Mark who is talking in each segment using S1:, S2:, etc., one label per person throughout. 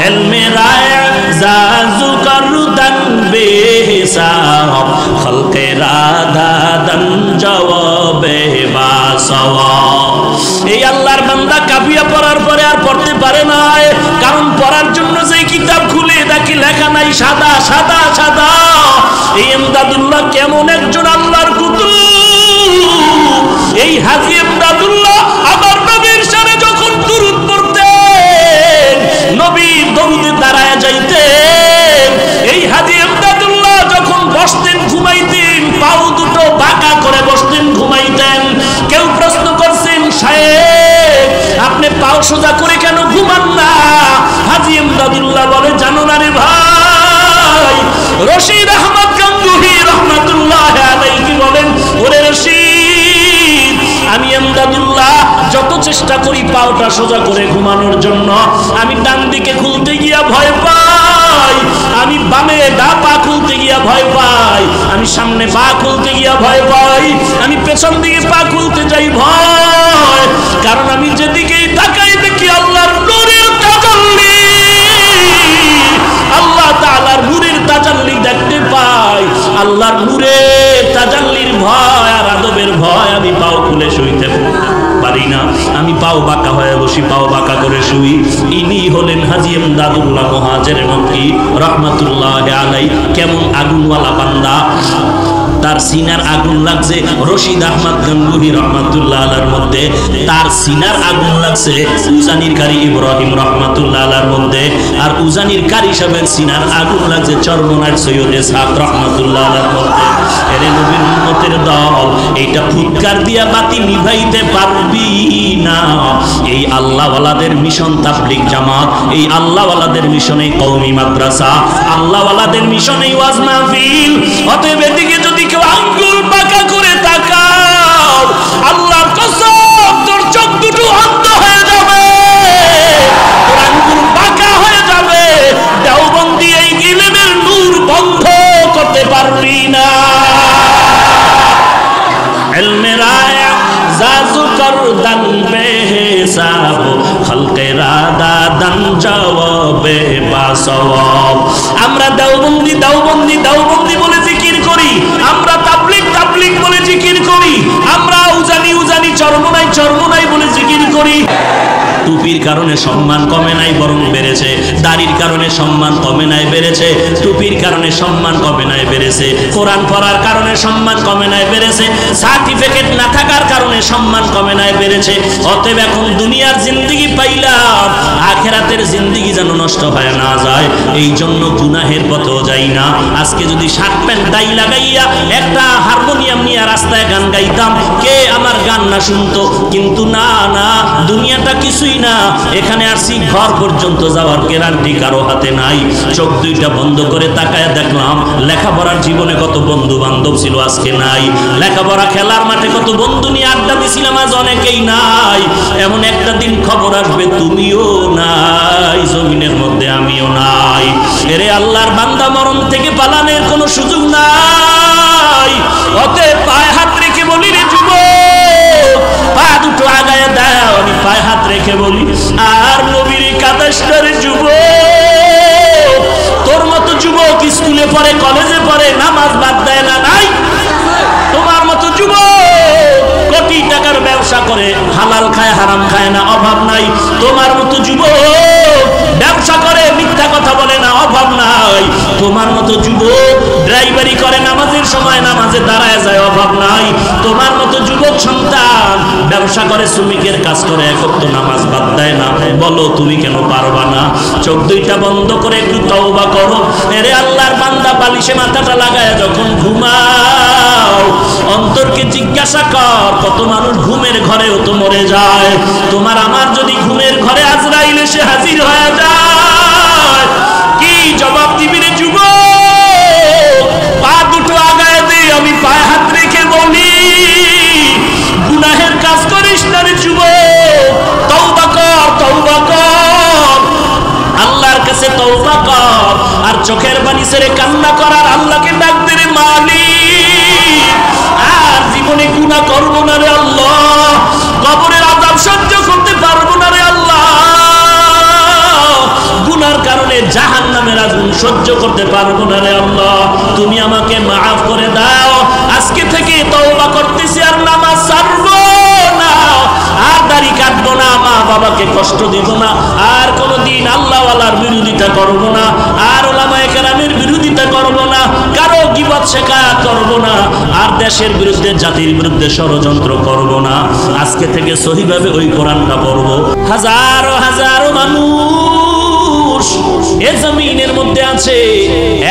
S1: इल्मे राय जाजु करदन बेहिसाब खल्के राधा दन जवाबे बासवाब। এই আল্লাহর বান্দা কাফিয়া পড়ার পরে আর পড়তে পারে না, কারণ পড়ার জন্য যে কিতাব খুলে দেখি লেখা নাই সাদা সাদা সাদা। এই ইমদাদুল্লাহ কেমন একজন আল্লাহর কুতুব। এই হাজী ইমদাদুল্লাহ আমার নবীর শানে যখন দুরূদ পড়তেন, নবীর দরুদে দাঁড়ায় যাইতেন। এই হাজী ইমদাদুল্লাহ যখন বসতেন ঘুমাইতেন, পাও দুটো বাঁকা করে বসতেন ঘুমাইতেন। কেউ প্রশ্ন করছেন, শায়েখ আপনি পাও সোজা করে কেন ঘুমান না? হাজী ইমদাদুল্লাহ বলে, জানো না রে ভাই, রশিদ আহমদ গাঙ্গুহি রহমাতুল্লাহ আলাইহি বলেন, ওরে রশিদ, আমি ইমদাদুল্লাহ যত চেষ্টা করি পাওটা সোজা করে ঘুমানোর জন্য, আমি ডান দিকে খুলতে গিয়া ভয় পাই, আমি বামে ডা পা খুলতে গিয়া ভয় পাই, আমি সামনে পা খুলতে গিয়া ভয় পাই, আমি পেছন দিকে পা খুলতে যাই ভয়। কারণ আমি যেদিকেই তাকাই দেখি আল্লাহর নূরের তাজাল্লি, আল্লাহ তাআলার নূরের তাজাল্লি দেখতে পাই। আল্লাহর নূরের তাজাল্লির ভয় আর আদবের ভয় আমি পাও খুলে শুইতে পারি না। আমি পাও বাঁকা হয়ে বসি, পাও বাঁকা করে শুই। ইনি হলেন হাজী ইমদাদুল্লাহ মুহাজির মক্কি রহমাতুল্লাহ আলাইহি। কেমন আগুনওয়ালা বান্দা, তার সিনার আগুন লাগছে রশিদ আহমদ গাঙ্গুহি রহমাতুল্লাহ আলাইহির মধ্যে, তার সিনার আগুন লাগছে উজানির কারি ইব্রাহিম রহমাতুল্লাহ আলাইহির মধ্যে, আর উজানির কারি সাহেবের সিনার আগুন লাগছে চরমনার সৈয়দ ইসহাক রহমাতুল্লাহ আলাইহির মধ্যে। এরে নবীর উম্মতের দল, এইটা ফুৎকার দিয়া বাতি নিভাইতে পারবি না। এই আল্লাহওয়ালাদের মিশন তাবলীগ জামাত, এই আল্লাহওয়ালাদের মিশন এই কওমি মাদ্রাসা, আল্লাহওয়ালাদের মিশন এই ওয়াজ মাহফিল। অতএব এদিকে যদি কেউ আঙ্গুল বাঁকা করে তাকাও, আল্লাহর কসম তোর চোখ দুটো অন্ধ হয়ে যাবে, তোর আঙ্গুল বাঁকা হয়ে যাবে। দেওবন্দি এই ইলমের নূর বন্ধ করতে পারবি না। ইলমে রায় জাজু করদান বেহিসাব খলকে রাদা দান জওয়াবে বাসওয়াব। আমরা দেওবন্দি দেওবন্দি দেওবন্দি বলে জিকির করি, আমরা তাবলীগ তাবলীগ বলে জিকির করি, আমরা উজানি উজানি চরমনাই চরমনাই বলে জিকির করি। টুপির কারণে সম্মান কমে নাই, বরং বেড়েছে। দাড়ির কারণে সম্মান কমে নাই, বেড়েছে। টুপির কারণে সম্মান কমে নাই, বেড়েছে। কোরআন পড়ার কারণে সম্মান কমে নাই, বেড়েছে। সার্টিফিকেট না থাকার কারণে সম্মান কমে নাই, বেড়েছে। অতএব এখন দুনিয়ার জিন্দেগি পাইলাম, আখিরাতের জিন্দেগি যেন নষ্ট হয়ে না যায়, এই জন্য গুনাহের পথেও যাই না। আজকে যদি শার্ট প্যান্ট টাই লাগাইয়া একটা হারমোনিয়াম নিয়ে রাস্তায় গান গাইতাম, কে আমার গান না শুনতো? কিন্তু না না, দুনিয়াটা কিছুই না। এখানে আসি, ঘর পর্যন্ত যাওয়ার গ্যারান্টি কারো হাতে নাই। চোখ দুইটা বন্ধ করে তাকায় দেখলাম, লেখাপড়ার জীবনে কত বন্ধু বান্ধব ছিল, আজকে নাই। লেখাপড়া খেলার মাঠে কত বন্ধু নিয়ে আড্ডা দিছিলাম, আজ অনেকেই নাই। এমন একটা দিন খবর আসবে তুমিও নাই, জমিনের মধ্যে আমিও নাই। এরে আল্লাহর বান্দা, মরণ থেকে পালানোর কোনো সুযোগ নাই। অতএব পায়ে হাত রেখে বলি, রে যুবক, পা দুটো আগায় দাও। আমি পায়ে হাত রেখে বলি, আর নবীর কাদাসটারে যুবক, তোর মতো যুবক স্কুলে পড়ে, কলেজে পড়ে, নামাজ বাদ দেয় না, নাই? তোমার মতো যুবক কোটি টাকার ব্যবসা করে, হালাল খায় হারাম খায় না, অভাব নাই। তোমার মতো যুবক ব্যবসা করে, মিথ্যা কথা বলে না, অভাব নাই। তোমার মতো যুবক ড্রাইভারি করে, নামাজের সময় নামাজে দাঁড়ায় যায়, অভাব নাই। তোমার মতো যুবক সন্তান ব্যবসা করে, শ্রমিকের কাজ করে, এক ওয়াক্ত নামাজ বাদ দেয় না। বলো তুমি কেন পারবা না? চোখ দুইটা বন্ধ করে একটু তওবা করো। এরে আল্লাহর বান্দা, বালিশে মাথাটা লাগায় যখন ঘুমাও, অন্তরকে জিজ্ঞাসা কর, কত মানুষ ঘুমের ঘরেও তো মরে যায়। তোমার আমার যদি ঘুমের ঘরে আজরাইল এসে হাজির হয়ে যায়, কি জবাব দিবি রে যুবক? পা দুটো আগায় দে। আমি পায়ে হাত রেখে বলি, গুনাহের কাজ করিস না রে যুবক, তওবা কর, তওবা কর, আল্লাহর কাছে তওবা কর। আর চোখের পানি ছেড়ে কান্না করার আল্লাহকে ডাক দে, রে মালিক, আর জীবনে গুনাহ করব না রে আল্লাহ, কবরের আযাব সহ্য করতে পারবো না রে আল্লাহ, গুনার জাহান্নামের আগুন সহ্য করতে পারবো না রে আল্লাহ, তুমি আমাকে মাফ করে দাও। আজকে থেকে তওবা করতেছি, আর নামাজ ছাড়বো না, আর দাড়ি কাটবো না, মা বাবাকে কষ্ট দিব না, আর কোনোদিন আল্লাহওয়ালার বিরোধিতা করব না, আর উলামায়ে কেরামের বিরোধিতা করব না, কারো গীবত শিকায়ত করব না, আর দেশের বিরুদ্ধে জাতির বিরুদ্ধে ষড়যন্ত্র করব না। আজকে থেকে সহিভাবে ওই কোরআনটা পড়ব। হাজারো হাজারো মানুষ এ জমিনের মধ্যে আছে,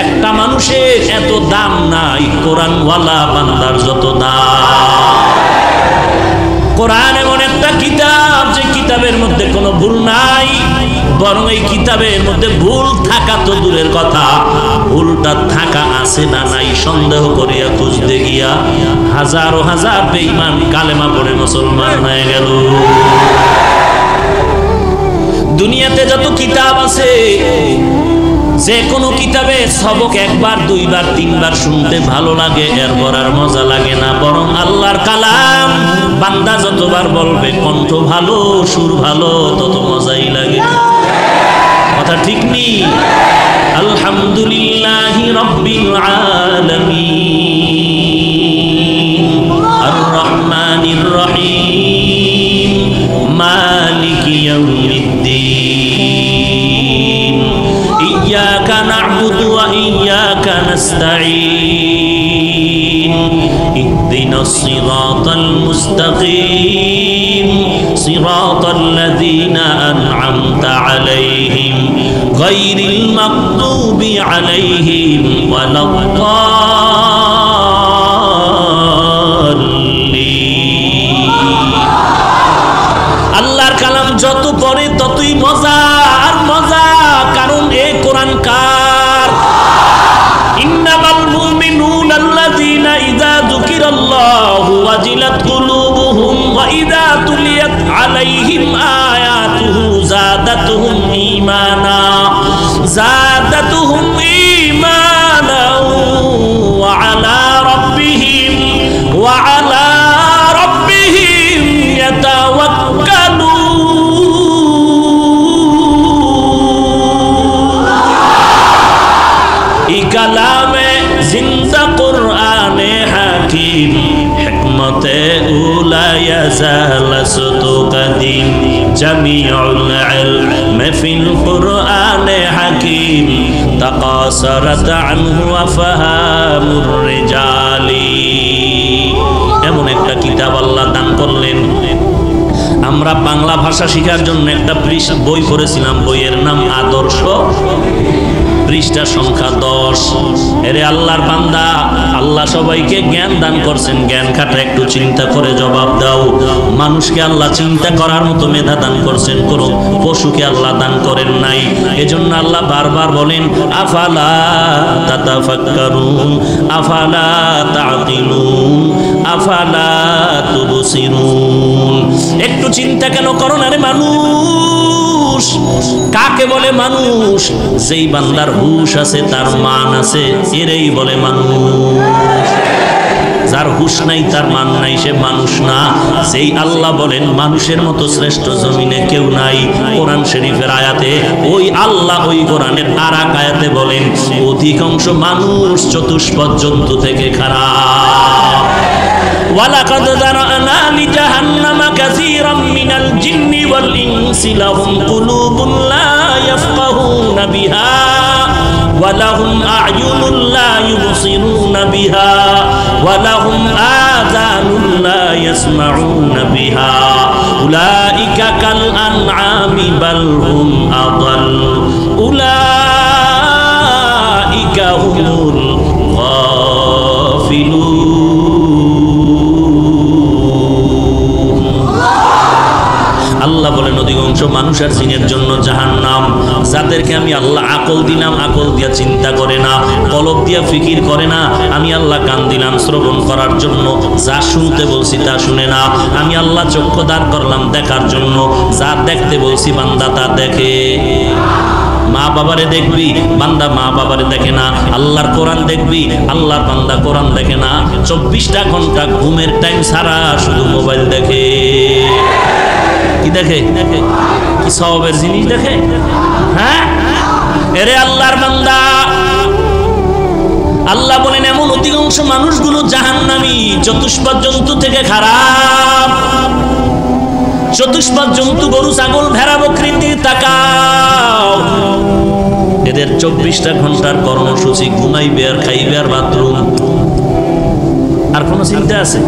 S1: একটা মানুষের এত দাম নাই কোরআনওয়ালা বান্দার যত দাম। কোরআন এমন একটা কিতাব, যে কিতাবের মধ্যে কোনো ভুল নাই, বরং এই কিতাবের মধ্যে ভুল থাকা তো দূরের কথা, ভুলটা থাকা আছে না নাই সন্দেহ করিয়া খুঁজতে গিয়া হাজারো হাজার বেঈমান কালেমা পড়ে মুসলমান হয়ে গেল। দুনিয়াতে যত কিতাব আছে, যে কোনো কিতাবে সবক একবার দুইবার তিনবার শুনতে ভালো লাগে, এরপর আর মজা লাগে না, বরং আল্লাহর কালাম বান্দা যতবার বলবে, কণ্ঠ ভালো সুর ভালো, তত মজাই লাগে। কথা ঠিক নেই? আলহামদুলিল্লাহি রাব্বিল আলামিন আর রহমানির রহিম মালিকি ইয়াউমিদ্দিন ইয়্যাকা না'বুদু ওয়া ইয়্যাকা নাস্তাঈন ইহদিনাস সিরাতাল মুস্তাকিম সিরাতাল লাযীনা আন'আমতা আলাইহিম গায়রিল মাগদুবি আলাইহিম ওয়ালাদ-দাল্লিন। আল্লাহর কালাম যত পড়ে ততই মজা আর মজা, কারণ এই কোরআন কার? ইন্নামাল মুমিনুনা আল্লাযীনা ইযা যুকিরাল্লাহু ওয়াজিলাত কুলুবুহুম ওয়া ইযা তুলিয়াত আলাইহিম আয়াতুহু যাদাতুহুম ঈমানা ওয়া আলা রাব্বিহিম ইয়াতাওয়াক্কালুন। এই কালামে জিন্দা কুরআনে হাকিম, হিকমতে উলা ইয়াজালাসতু কাদিম, জামিউল ইলম ফিল কুরআনে হাকিম, তাকাসারাত আনহু আফহামুর রিজালি। এমন একটা কিতাব আল্লাহ দান করলেন। আমরা বাংলা ভাষা শেখার জন্য একটা বই পড়েছিলাম, বইয়ের নাম আদর্শ, পৃষ্ঠা সংখ্যা 10। এরে আল্লাহর বান্দা, আল্লাহ সবাইকে জ্ঞান দান করছেন, জ্ঞান খাটা একটু চিন্তা করে জবাব দাও। মানুষকে আল্লাহ চিন্তা করার মতো মেধা দান করছেন, কোন পশুকে আল্লাহ দান করেন নাই। এজন্য আল্লাহ বারবার বলেন, আফালা তাতাফাক্কারুন আফালা তাকিলুন আফালা তুবসিরুন। একটু চিন্তা কেন করো না রে মানুষ? কাকে বলে মানুষ? যেই বান্দার হুশ আছে, তার মান আছে, এরই বলে মানুষ। যার হুশ নাই, তার মান নাই, সে মানুষ না। যেই আল্লাহ বলেন মানুষের মতো শ্রেষ্ঠ জমিনে কেউ নাই, কোরআন শরীফের আয়াতে ওই আল্লাহ ওই কোরআনের আরেক আয়াতে বলেন অধিকাংশ মানুষ চতুষ্পদ জন্তু থেকে খারাপ। ওয়ালাকাদ যারানা লিজাহান্নামা কাসীরাম মিনাল জিন্নি ওয়াল ইনসি লাহুম কুলুবুন লা ইয়াফকাহুনা বিহা ওয়া লাহুম আ'য়ুনুন লা ইউবসিরুনা বিহা ওয়া লাহুম আযানুন লা ইয়াসমাউনা বিহা উলাইকা কাল আনআমি বাল হুম আদাল উলাইকা হুমুল গাফিলুন। আল্লাহ বলেন অধিকাংশ মানুষ আর জিনের জন্য জাহান্নাম, যাদেরকে আমি আল্লাহ আকল দিলাম, আকল দিয়া চিন্তা করে না, কলব দিয়া ফিকির করে না। আমি আল্লাহ কান দিলাম শ্রবণ করার জন্য, যা শুনতে বলছি তা শুনে না। আমি আল্লাহ চক্ষু দাঁড় করলাম দেখার জন্য, যা দেখতে বলছি বান্দা তা দেখে। মা বাবারে দেখবি, বান্দা মা বাবারে দেখে না। আল্লাহর কোরআন দেখবি, আল্লাহর বান্দা কোরআন দেখে না। 24টা ঘন্টা ঘুমের টাইম ছাড়া শুধু মোবাইল দেখে। কি দেখে? কি সওয়াবের জিনিস দেখে? হ্যাঁ, এরে আল্লাহর বান্দা, আল্লাহ বলেন এমন অধিকাংশ মানুষগুলো জাহান্নামী, চতুষ্পদ জন্তু থেকে খারাপ। চতুষ্পদ জন্তু গরু, ছাগল, ভেড়া, বকরীর তাকাও, এদের 24টা ঘন্টার কর্মসূচি ঘুমাইবে আর খাইবে আর বাথরুম। আর কোন চিন্তা আছে?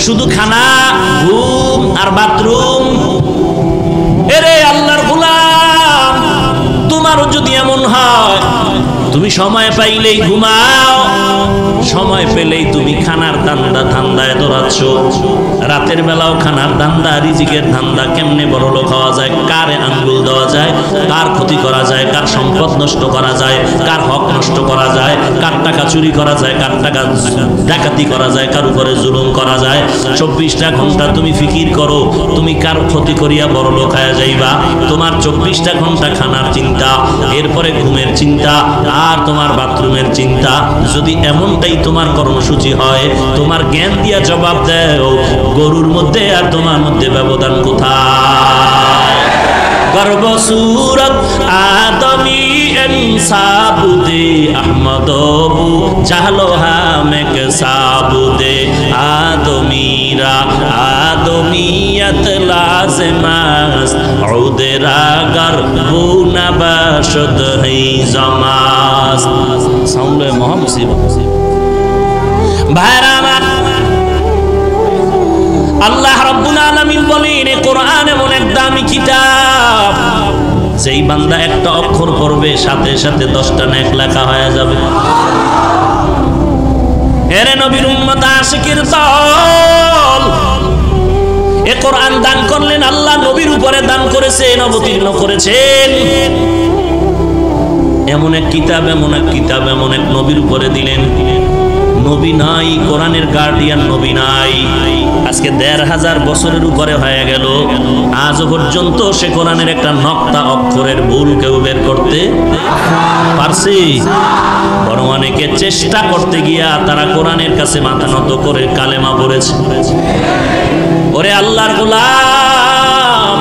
S1: শুধু খানা, ঘুম আর বাথরুম। এরে আল্লাহর গোলাম, তোমারও যদি এমন হয়, তুমি সময় পাইলেই ঘুমাও, সময় পেলেই তুমি খানার ধান্দায় দৌড়াচ্ছ, রাতের বেলাও খানার ধান্দা, রিজিকের ধান্দা, কেমনে বড়লোক হওয়া যায়, কারে আঙ্গুল দেওয়া যায়, কার ক্ষতি করা যায়, কার সম্পদ নষ্ট করা যায়, কার হক নষ্ট করা যায়, কার টাকা চুরি করা যায়, কার টাকা ডাকাতি করা যায়, কার উপরে জুলুম করা যায়। 24টা ঘন্টা তুমি ফিকির করো, তুমি কার ক্ষতি করিয়া বড়লোক হয়ে যাইবা। তোমার 24টা ঘন্টা খানার চিন্তা, এরপরে ঘুমের চিন্তা, আর তোমার বাথরুমের চিন্তা। যদি এমনটাই তোমার কর্মসূচি হয়, তোমার জ্ঞান দিয়া জবাব দেও, গরুর মধ্যে আর তোমার মধ্যে ব্যবধান কোথায়? গর্ব সুরত আদমি সাবুদে আহমদবু জাহলো হামেক সাবুদে আদমিরা আদমিয়ত লাজমাস উদেরা গর্বু নবাশদ হে জামাস। সাউন্ড মহামুসিবত। ভাইরা আমার, আল্লাহ রাব্বুল আলামিন বলেন এই কোরআন এমন এক দামি কিতাব, যেই বান্দা একটা অক্ষর পড়বে সাথে সাথে 10টা নেক লেখা হয়ে যাবে। এরে নবীর উম্মত আশিকের দল, এই কোরআন দান করলেন আল্লাহ, নবীর উপরে দান করেছেন, অবতীর্ণ করেছেন। এমন এক কিতাব, এমন এক কিতাব, এমন এক নবীর উপরে দিলেন। নবী নাই, কোরআনের গার্ডিয়ান নবী নাই। আজকে 1500 বছরের উপরে হয়ে গেল, আজও পর্যন্ত সে কোরআনের একটা নক্তা অক্ষরের ভুল কেউ বের করতে পারছে? বরং অনেকে চেষ্টা করতে গিয়া তারা কোরআনের কাছে মাথা নত করে কালেমা পড়েছে। ওরে আল্লাহর গোলাম,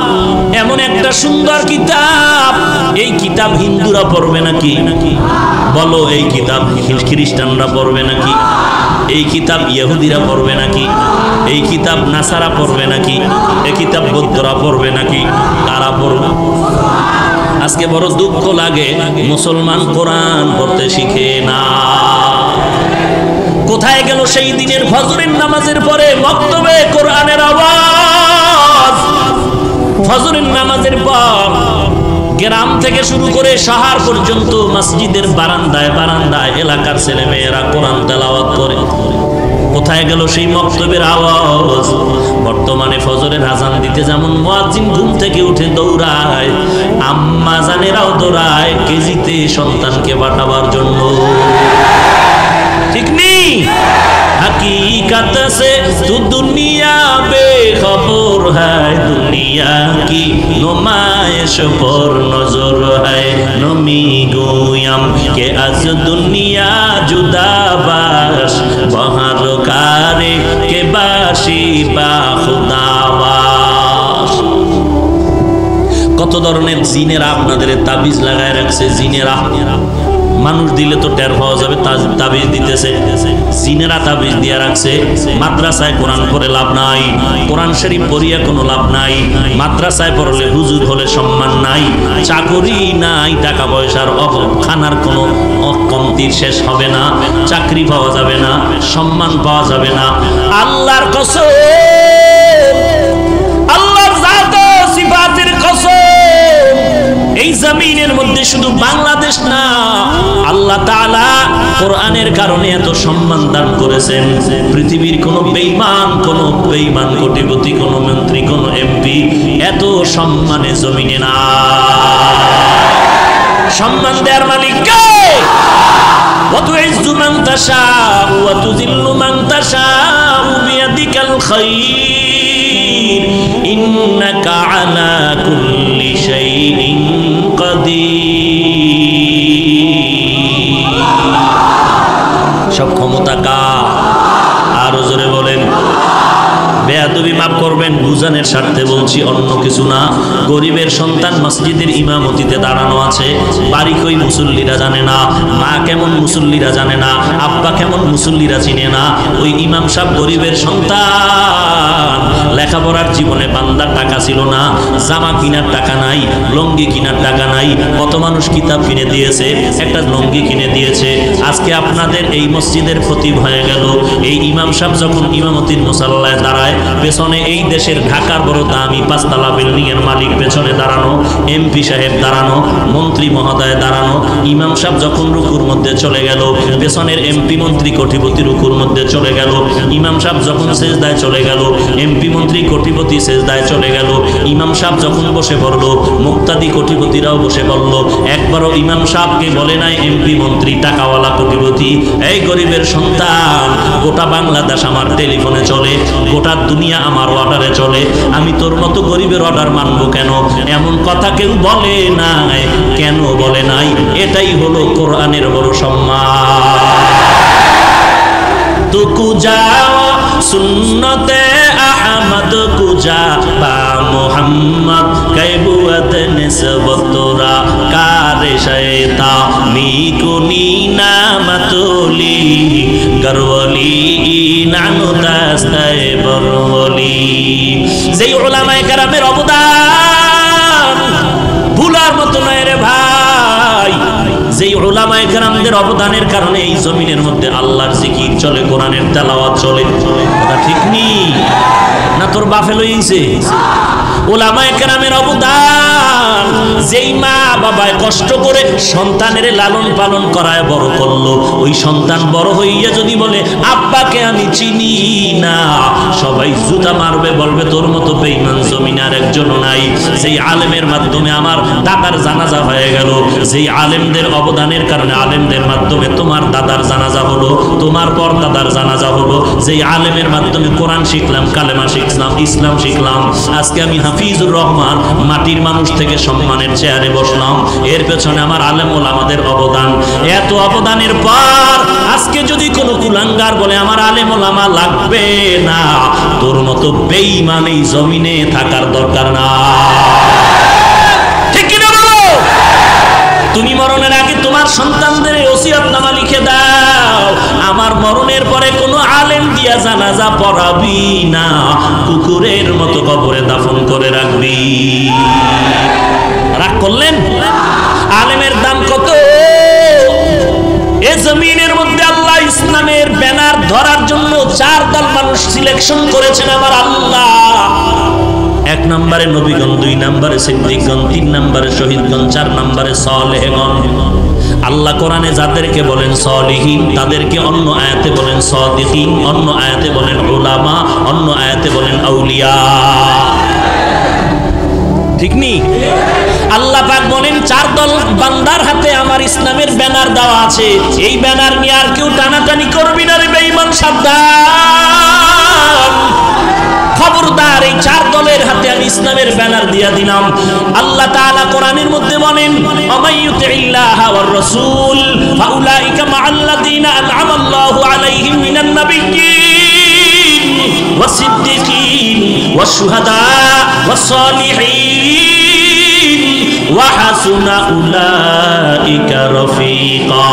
S1: এমন একটা সুন্দর কিতাব, এই কিতাব হিন্দুরা পড়বে নাকি? বলো, এই কিতাব খ্রিস্টানরা পড়বে নাকি? এই কিতাব ইহুদিরা পড়বে নাকি? এই কিতাব নাসারা পড়বে নাকি? এই কিতাব বৌদ্ধরা পড়বে নাকি? কারা পড়বে? আজকে বড় দুঃখ লাগে, মুসলমান কোরআন পড়তে শিখে না। কোথায় গেল সেই দিনের ফজরের নামাজের পরে মক্তবে কোরআনের আওয়াজ? ফজরের নামাজের পর গ্রাম থেকে শুরু করে শহর পর্যন্ত মসজিদের বারান্দায় বারান্দায় এলাকার ছেলে মেয়েরা কোরআন তেলাওয়াত করে। কোথায় গেল সেই মক্তবের আওয়াজ? বর্তমানে ফজরের আজান দিতে যেমন মুয়াজ্জিন ঘুম থেকে উঠে দৌড়ায়, আম্মা জানেরাও দৌড়ায় কেজিতে সন্তানকে পাঠাবার জন্য। ঠিক নেই? हकीकत से तू दुनिया बेखबर है, दुनिया की नुमाइश पर नजर है। नमी गोयम के आज दुनिया जुदा बाश, बहार कारे के बाशी बा खुदावाश। কত ধরনের জিনেরা আপনাদের তাবিজ লাগায় রাখছে। জিনেরা মানুষ দিলে তো টের পাওয়া যাবে, তাবিজ দিতেছে। জিনেরা তাবিজ দিয়ে রাখছে। মাদ্রাসায় কোরআন পড়ে লাভ নাই, কোরআন শরীফ পড়িয়া কোনো লাভ নাই। মাদ্রাসায় পড়লে হুজুর হলে সম্মান নাই, চাকরি নাই, টাকা পয়সার অভাব, খানার কোনো কমতির শেষ হবে না, চাকরি পাওয়া যাবে না, সম্মান পাওয়া যাবে না। আল্লাহর কসম, আল্লাহর জাত ও সিফাতের কসম, এই জমিনের মধ্যে শুধু বাংলাদেশ না, আল্লাহ তাআলা কোরআনের কারণে এত সম্মান দান করেছেন। পৃথিবীর কোনো বেঈমান কোটিপতি, কোনো মন্ত্রী, কোনো এমপি এত সম্মানে জমিনে না। সম্মান দেওয়ার মালিক কে? ওয়া তুইজ্জু মান তাশাউ ওয়া তুযিল্লু মান তাশাউ বিয়াদিকাল খায়র, ইন্নাকা আলা কুল্লি শাইইন কাদির। সব ক্ষমতা কার? আরো জোরে বলেন। বেয়াদবি মাফ করবেন, বুঝানোর স্বার্থে বলছি, অন্য কিছু না। গরিবের সন্তান মসজিদের ইমামতিতে দাঁড়ানো আছে, বাড়ি কই মুসল্লিরা জানে না, মা কেমন মুসল্লিরা জানে না, আব্বা কেমন মুসল্লিরা চিনে না। ওই ইমাম সাহেব গরিবের সন্তান, লেখাপড়ার জীবনে বান্দার টাকা ছিল না, জামা কিনার টাকা নাই, লঙ্গি কিনার টাকা নাই। কত মানুষ কিতাব কিনে দিয়েছে, একটা লঙ্গি কিনে দিয়েছে। আজকে আপনাদের এই মসজিদের খতিব হয়ে গেল, এই ইমাম সাহেব যখন ইমামতির মুসাল্লায় দাঁড়ায়, পেছনে এই দেশের ঢাকার বড় দামি 5 তলা বিল্ডিং এর মালিক পেছনে দাঁড়ানো, এমপি সাহেব দাঁড়ানো, মন্ত্রী মহোদয় দাঁড়ানো। ইমাম সাহেব যখন রুকুর মধ্যে চলে গেল, পেছনের এমপি মন্ত্রী কোটিপতি রুকুর মধ্যে চলে গেল। ইমাম সাহেব যখন সেজদায় চলে গেল, এমপি মন্ত্রী কোটিপতি সেজদায় চলে গেল। ইমাম সাহেব যখন বসে পড়ল, মুক্তাদি কোটিপতিরাও বসে পড়ল। একবারও ইমাম সাহেবকে বলে নাই এমপি মন্ত্রী টাকাওয়ালা কোটিপতি, এই গরিবের সন্তান, গোটা বাংলাদেশ আমার টেলিফোনে চলে, গোটা দুনিয়া আমার অর্ডারে চলে, আমি তোর মতো গরিবের অর্ডার মানবো কেন? এমন কথা কেউ বলে নাই। কেন বলে নাই? এটাই হলো কোরআনের বড় সম্মান। তু কুজা সুন্নতে আহমদ কুজা বা মোহাম্মদ কৈবুয়ত নিসবতরা কারে শয়তা নিকুনি নামতুলি গরওলি নানু দাস্তায় বরওলি। যেই উলামায়ে কেরামের অবদান ভুলার মতো নয় রে ভাই। যেই উলামায়ে কেরামদের অবদানের কারণে এই জমিনের মধ্যে আল্লাহর জিকির চলে, কোরআনের তেলাওয়াত চলে। কথা ঠিক নি না? তোর বাপে লইছে উলামায়ে কেরামের অবদান। যেই মা বাবায় কষ্ট করে সন্তানের লালন পালন করায় বড় করলো, ওই সন্তান বড় হইয়া যদি বলে আব্বাকে আমি চিনি না, সবাই জুতা মারবে, বলবে তোর মতো বেঈমান জমিনে আর একজন নাই। যেই আলেমের মাধ্যমে আমার দাদার জানাজা হয়ে গেল, যেই আলেমদের অবদানের কারণে আলেমদের মাধ্যমে তোমার দাদার জানাজা হলো, তোমার পর দাদার জানাজা হলো। যেই আলেমের মাধ্যমে কোরআন শিখলাম, কালেমা শিখলাম, ইসলাম শিখলাম। আজকে আমি হাফিজুর রহমান মাটির মানুষ থেকে সম্মানের চেয়ারে বসলাম। এর পেছনে আমার আলেম ওলামাদের অবদান। এত অবদানের পর আজকে যদি কোনো কুলাঙ্গার বলে আমার আলেম ওলামা লাগবে না, তোর মতো বেঈমান এই জমিনে থাকার দরকার না। ঠিক কি না বলো? তুমি মরণের আগে তোমার সন্তানদের ওসিয়তনামা লিখে দাও, আমার মরণের পরে কোনো আলেম দিয়া জানাজা পড়াবি না, কুকুরের মতো কবরে দাফন করে রাখবি। রাগ করলেন? আলেমের দাম কত? এ জমিনের মধ্যে আল্লাহ ইসলামের ব্যানার ধরার জন্য 4 দল মানুষ সিলেকশন করেছেন আমার আল্লাহ। 1 নম্বরে নবীগণ, 2 নম্বরে সিদ্দিকগণ, 3 নম্বরে শহীদগণ, 4 নম্বরে সালেহগণ। আল্লাহ কোরআনে যাদেরকে বলেন সালিহিন, তাদেরকে অন্য আয়াতে বলেন সাদিকিন, অন্য আয়াতে বলেন উলামা, অন্য আয়াতে বলেন আউলিয়া। ঠিক নি? আল্লাহ পাক বলেন 4 দল বান্দার হাতে আমার ইসলামের ব্যানার দেওয়া আছে, এই ব্যানার নিয়ে আর কেউ টানাটানি করবি না রে বেঈমান, সাবধান। খবরদার, এই 4 দলের হাতে আমি ইসলামের ব্যানার দিয়া দিলাম। আল্লাহ তাআলা কোরআনের মধ্যে বলেন আমাইয়ুতিল্লাহ ওয়ার রাসূল ফাউলাইকা মাআল্লাযীনা আন'আমাল্লাহু আলাইহিম মিনান নাবিয়্যিন ওয়াস সিদ্দিকিন ওয়াশ শুহাদা ওয়াস সালিহিন ওয়া হাসুনা উলাইকা রফিকা।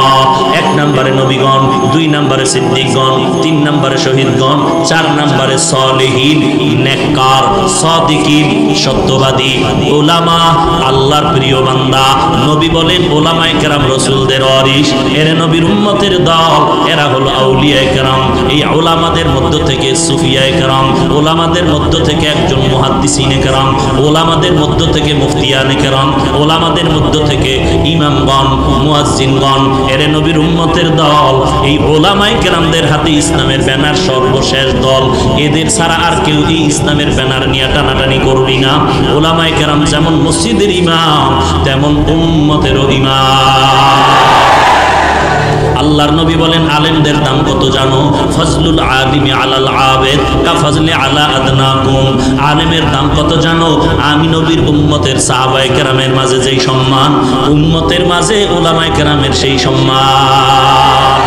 S1: 1 নম্বরে নবীগণ, 2 নম্বরে সিদ্দিকগণ, 3 নম্বরে শহীদগণ, 4 নম্বরে সালেহিন, নেককার, সাদিকিন, সত্যবাদী, উলামা, আল্লাহর প্রিয় বান্দা। নবী বলেন উলামায়ে কেরাম রাসূলদের ওয়ারিস, এরা নবীর উম্মতের দল, এরা হলো আউলিয়ায়ে কেরাম। এই উলামাদের মধ্য থেকে সুফিয়ায়ে কেরাম, উলামাদের মধ্য থেকে একজন মুহাদ্দিসিনে কেরাম, উলামাদের মধ্য থেকে মুফতিয়ানে কেরাম, উলামাদের মধ্য থেকে ইমামগণ, মুয়াজ্জিনগণ, এরা নবীর উম্মতের দল। এই উলামায়ে কেরামদের হাতে ইসলামের ব্যানার সর্বশেষ দল। এদের ছাড়া আর কেউ এই ইসলামের ব্যানার নিয়ে টানাটানি করবি না। উলামায়ে কেরাম যেমন মসজিদের ইমাম, তেমন উম্মতেরও ইমাম। আল্লাহর নবী বলেন আলেমদের দাম কত জানো? ফজলুল আলিমি আলাল আবেদ কা ফজলি আলা আদনাকুম। আলেমের দাম কত জানো? আমি নবীর উম্মতের সাহাবায়ে কেরামের মাঝে যেই সম্মান, উম্মতের মাঝে উলামায়ে কেরামের সেই সম্মান।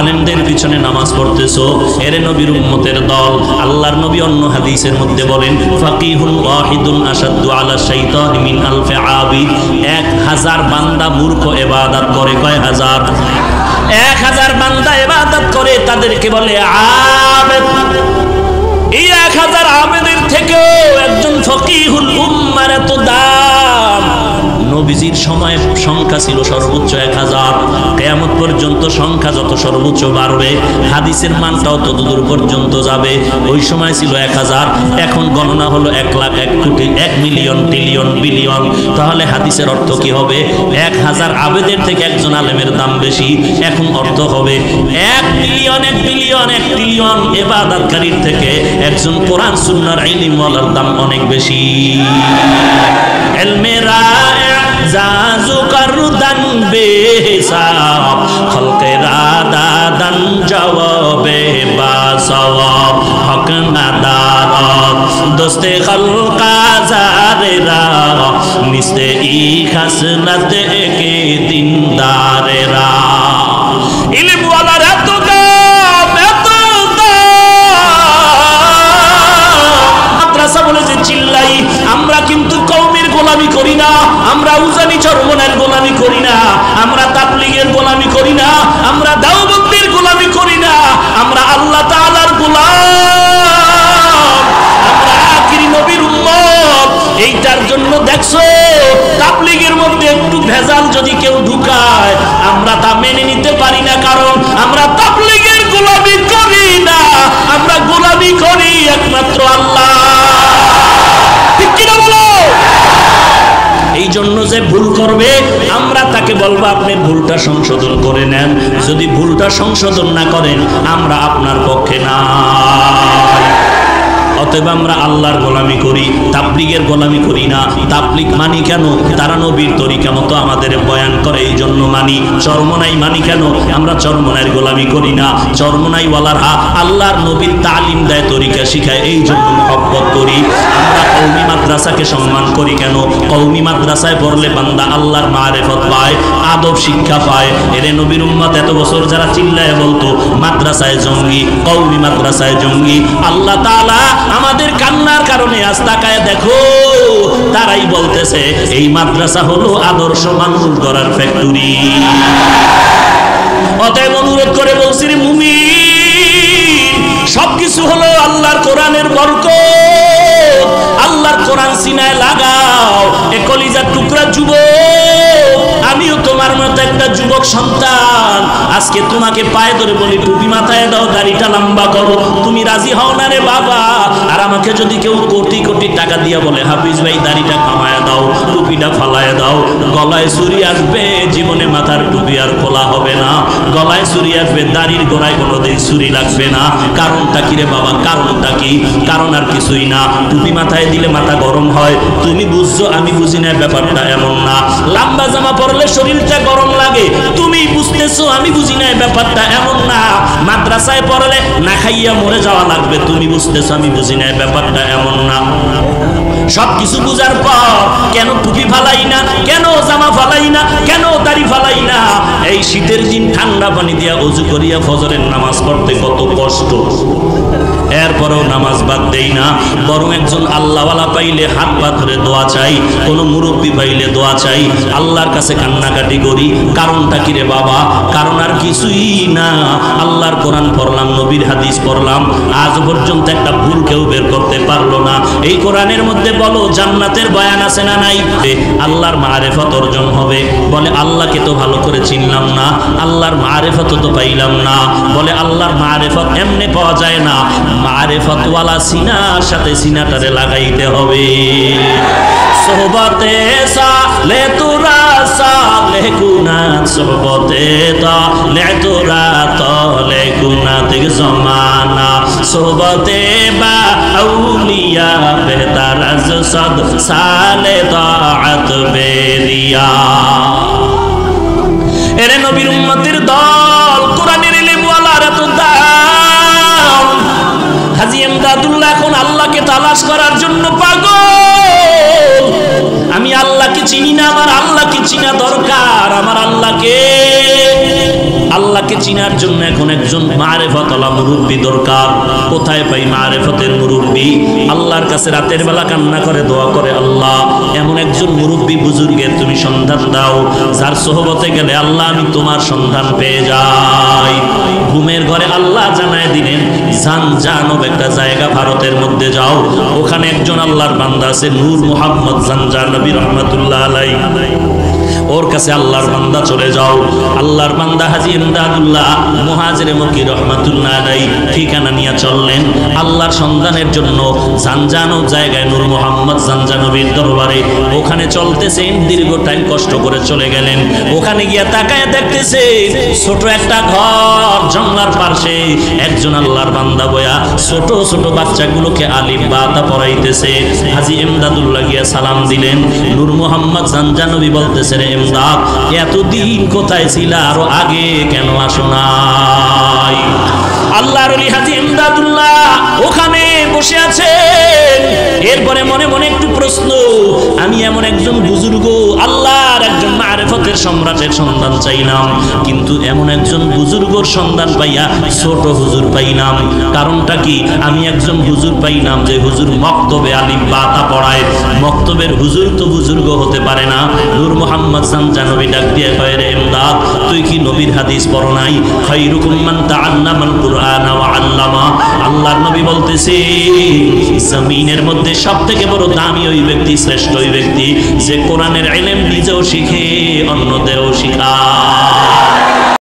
S1: আলেমদের পিছনে নামাজ পড়তেছো, এরে নবীর উম্মতের দল। আল্লাহর নবী অন্য হাদিসের মধ্যে বলেন, ফাকিহুন ওয়াহিদুন আশাদ্দু আলা শাইতানি মিন আলফি আবিদ। 1000 বান্দা মূর্খ ইবাদত করে। কয় হাজার? 1000 বান্দা ইবাদত করে, তাদেরকে বলে আবেদ। এই 1000 আবেদের থেকেও একজন ফকিহুল উম্মার এত দাম। নবীজির সময় সংখ্যা ছিল সর্বোচ্চ 1000। কিয়ামত পর্যন্ত সংখ্যা যত সর্বোচ্চ বাড়বে, হাদিসের মানটাও তত দূর পর্যন্ত যাবে। ওই সময় ছিল 1000, এখন গণনা হলো 1 লাখ, 1 কোটি, 1 মিলিয়ন, ট্রিলিয়ন, বিলিয়ন। তাহলে হাদিসের অর্থ কি হবে? 1000 আবেদের থেকে একজন আলেমের দাম বেশি। এখন অর্থ হবে 1 বিলিয়ন, 1 বিলিয়ন, 1 ট্রিলিয়ন ইবাদতকারীর থেকে একজন কোরআন সুন্নাহর ইলম ওয়ালার দাম অনেক বেশি। ইলমে রায় জাজু করদান বেহিসাব, খলকে রাদাদান জওয়াবে বাসওয়াব, হক নাদারত দোস্তে খলকা জারেরা, নিস্তে ই খাসলত কে দিনদারেরা। ইলম ওয়ালার এত দাম, এত মাদ্রাসা বলে যে চিল্লাই, আমরা কিন্তু কওমের গোলামি করি না, আমরা উজানি চরমনের গোলামি করি না, আমরা তাবলীগের গোলামি করি না, আমরা দাওবন্দির গোলামি করি না, আমরা আল্লাহ তাআলার গোলাম, আমরা আখিরি নবীর উম্মত। এইটার জন্য দেখছো তাবলীগের মধ্যে একটু ভেজাল যদি কেউ ঢুকায়, আমরা তা মেনে নিতে পারি না, কারণ আমরা তাবলীগের গোলামি করি না, আমরা গোলামি করি একমাত্র আল্লাহ। ঠিক কি না বলো? এই জন্য যে ভুল করবে, আমরা তাকে বলবো আপনি ভুলটা সংশোধন করে নেন। যদি ভুলটা সংশোধন না করেন, আমরা আপনার পক্ষে না। অতএব আমরা আল্লাহর গোলামি করি, তাবলীগের গোলামি করি না। তাবলীগ মানি কেন? তারা নবীর তরিকা মতো আমাদের বয়ান করে, এই জন্য মানি। চরমনাই মানি কেন? আমরা চরমনাইয়ের গোলামি করি না। চরমনাই ওয়ালারা আল্লাহর নবীর তালিম দেয়, তরিকা শিখায়, এই জন্য মহব্বত করি। আমরা কওমি মাদ্রাসাকে সম্মান করি কেন? কওমি মাদ্রাসায় পড়লে বান্দা আল্লাহর মারিফত পায়, আদব শিক্ষা পায়। এরে নবীর উম্মত এত বছর যারা চিল্লায় বলতো মাদ্রাসায় জঙ্গি, কওমি মাদ্রাসায় জঙ্গি, আল্লাহ তাআলা আমাদের কান্নার কারণে আজ তাকায় দেখো, তারাই বলতেছে এই মাদ্রাসা হলো আদর্শ মানুষ গড়ার ফ্যাক্টরি। অতএব অনুরোধ করে বলছি রে মুমিন, সবকিছু হলো আল্লাহর কোরআনের বরকত। আল্লাহর কোরআন সিনায় লাগাও। এ কলিজার টুকরা যুবক, আমিও তোমার মতো একটা যুবক সন্তান। আজকে তোমাকে পায়ে ধরে বলি টুপি মাথায় দাও, দাড়িটা লম্বা করো, তুমি রাজি হও না রে বাবা। আর আমাকে যদি কেউ কোটি কোটি টাকা দিয়া বলে হাফিজ ভাই দাড়িটা কামায়া দাও, টুপিটা ফালায় দাও, গলায় ছুরি আসবে, জীবনে মাথার টুপি আর খোলা হবে না। গলায় ছুরি আসবে, দাড়ির গোড়ায় কোনোদিন ছুরি লাগবে না। কারণটা কি রে বাবা? কারণটা কি? কারণ আর কিছুই না। টুপি মাথায় দিলে মাথা গরম হয়, তুমি বুঝছো, আমি বুঝি না, ব্যাপারটা এমন না। লম্বা জামা পরলে শরীরটা গরম লাগে, তুমি বুঝতেছো, আমি বুঝি না, ব্যাপারটা এমন না। মাদ্রাসায় পড়লে না খাইয়া মরে যাওয়া লাগবে, তুমি বুঝতেছো, আমি বুঝি না, ব্যাপারটা এমন না। সবকিছু বুঝার পর কেন টুপি ফালাই না, কেন জামা ফালাই না, কেন দাড়ি ফালাই না? এই শীতের দিন ঠান্ডা পানি দিয়া ওযু করিয়া ফজরের নামাজ পড়তে কত কষ্ট, এরপরেও নামাজ বাদ দেই না। বরং একজন আল্লাহওয়ালা পাইলে হাত পা ধরে দোয়া চাই, কোনো মুরব্বী পাইলে দোয়া চাই, আল্লাহর কাছে কান্নাকাটি করি। কারণটা কি রে বাবা? কারণ আর কিছুই না। আল্লাহর কোরআন পড়লাম, নবীর হাদিস পড়লাম, আজ পর্যন্ত একটা ভুল কেউ বের করতে পারলো না। এই কোরআনের মধ্যে বলো জান্নাতের বয়ান আছে না নাই? আল্লাহর মারিফত অর্জন হবে। বলে আল্লাহকে তো ভালো করে চিনলাম না, আল্লাহর মারিফত তো পাইলাম না। বলে আল্লাহর মারিফত এমনি পাওয়া যায় না, মারিফত ওয়ালা সিনার সাথে সিনাটারে লাগাইতে হবে। সোহবতে সালে তোরা সালে গুনা, সোহবতে তালে তোরা তালে গুনা থেকে জমানা, সোহবতে বা আউলিয়া বেহতার আজ সদ সালে তাআত বেরিয়া। এরে নবীর উম্মতের দল, কোরআনের ইলম ওয়ালার এত দাম। হাজী এমদাদুল্লাহ এখন আল্লাহকে তালাশ করার জন্য পাগল। আমি আল্লাহকে চিনি না, আমার আল্লাহকে চিনা দরকার। আমার আল্লাহকে আল্লাহকে চিনার জন্য এখন একজন মারেফতওয়ালা মুরব্বী দরকার। কোথায় পাই মারেফতের মুরব্বী? আল্লাহর কাছে রাতের বেলা কান্না করে দোয়া করে, আল্লাহ এমন একজন মুরব্বী বুজুর্গের তুমি সন্ধান দাও, যার সোহবতে গেলে আল্লাহ আমি তোমার সন্ধান পেয়ে যাই। ঘুমের ঘরে আল্লাহ জানায় দিলেন, জানজানব একটা জায়গা ভারতের মধ্যে যাও, ওখানে একজন আল্লাহর বান্দা আছে নূর মুহাম্মদ জানজানবী রহমাতুল্লাহ আলাইহি, ওর কাছে আল্লাহর বান্দা চলে যাও। আল্লাহর বান্দা হাজী ইমদাদুল্লাহ মুহাজিরে মক্কি রহমাতুল্লাহ আলাইহি ঠিকানা নিয়ে চললেন আল্লাহর সন্ধানের জন্য জানজানব জায়গায় নূর মুহাম্মদ জানজানবীর দরবারে। ওখানে চলতেছেন, দীর্ঘ টাইম কষ্ট করে চলে গেলেন। ওখানে গিয়া তাকায় দেখতেছে ছোট একটা ঘর, জঙ্গলার পাশে একজন আল্লাহর বান্দা বয়া ছোট ছোট বাচ্চাগুলোকে আলিফ বা তা পড়াইতেছে। হাজী ইমদাদুল্লাহ গিয়া সালাম দিলেন। নূর মুহাম্মদ জানজানবী বলতেছে, রে ইমদাদ, এতদিন কোথায় ছিলা, আরো আগে কেন আসো নাই? আল্লাহর ওলি হাজী ইমদাদুল্লাহ ওখানে বসে আছেন। এরপরে মনে মনে একটু প্রশ্ন, আমি এমন একজন বুজুর্গ আল্লাহর একজন মারেফতের সম্রাটের সন্ধান চাইলাম, কিন্তু এমন একজন বুজুর্গর সন্ধান পাইয়া ছোট হুজুর পাইলাম। কারণটা কি? আমি একজন হুজুর পাইলাম যে হুজুর মক্তবে আলিফ বা তা পড়ায়। মক্তবের হুজুর তো বুজুর্গ হতে পারে না। নূর মুহাম্মদ জানজানবী ডাক দিয়ে কয়, রে ইমদাদ, তুই কি নবীর হাদিস পড়ো নাই? খায়রুকুম মান তাআল্লামাল কুরআন ওয়া আল্লামা। আল্লাহর নবী বলতেছে, জমিনের মধ্যে সবথেকে বড় দামি ওই ব্যক্তি, শ্রেষ্ঠ ওই ব্যক্তি যে কোরআনের ইলম নিজেও শিখে অন্যদেরও শিখায়।